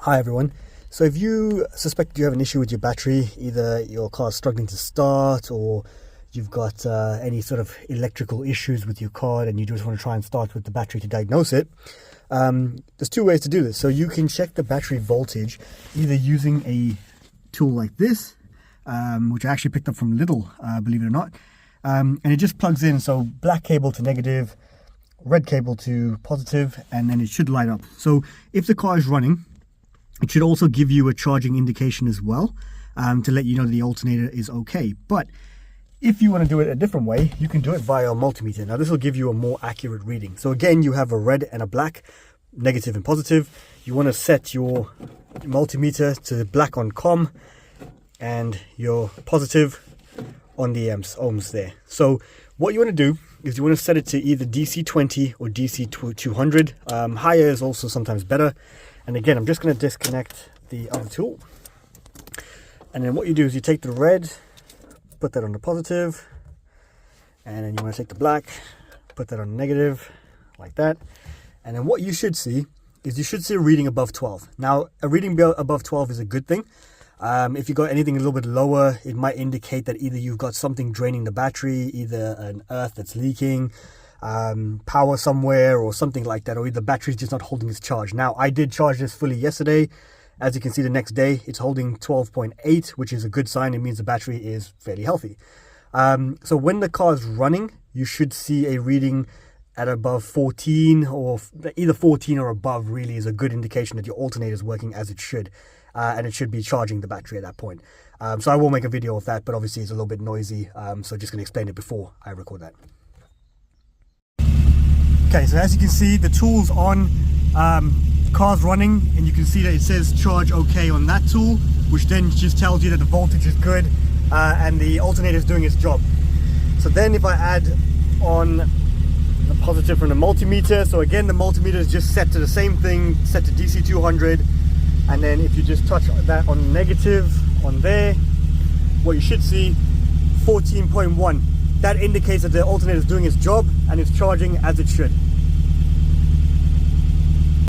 Hi everyone. So if you suspect you have an issue with your battery, either your car is struggling to start or you've got any sort of electrical issues with your car and you just want to try and start with the battery to diagnose it, there's two ways to do this. So you can check the battery voltage either using a tool like this, which I actually picked up from Lidl, believe it or not, and it just plugs in. So black cable to negative, red cable to positive, and then it should light up. So if the car is running, it should also give you a charging indication as well, to let you know the alternator is okay. But if you want to do it a different way, you can do it via a multimeter. Now this will give you a more accurate reading. So again, you have a red and a black, negative and positive. You want to set your multimeter to black on COM and your positive on the ohms there. So what you want to do is you want to set it to either DC 20 or DC 200. Higher is also sometimes better. And again, I'm just going to disconnect the other tool. And then what you do is you take the red, put that on the positive, and then you want to take the black, put that on the negative, like that. And then what you should see is you should see a reading above 12. Now, a reading above 12 is a good thing. If you got anything a little bit lower, it might indicate that either you've got something draining the battery, either an earth that's leaking, power somewhere or something like that, or the battery's just not holding its charge. Now I did charge this fully yesterday. As you can see, the next day it's holding 12.8, which is a good sign. It means the battery is fairly healthy. So when the car is running, you should see a reading at above 14, or either 14 or above really is a good indication that your alternator is working as it should, and it should be charging the battery at that point. So I will make a video of that, but obviously it's a little bit noisy, so just going to explain it before I record that. Okay, so as you can see, the tool's on, car's running, and you can see that it says charge okay on that tool, which then just tells you that the voltage is good and the alternator is doing its job. So then if I add on the positive from the multimeter, so again the multimeter is just set to the same thing, set to DC 200, and then if you just touch that on negative on there, what you should see, 14.1. That indicates that the alternator is doing its job and it's charging as it should.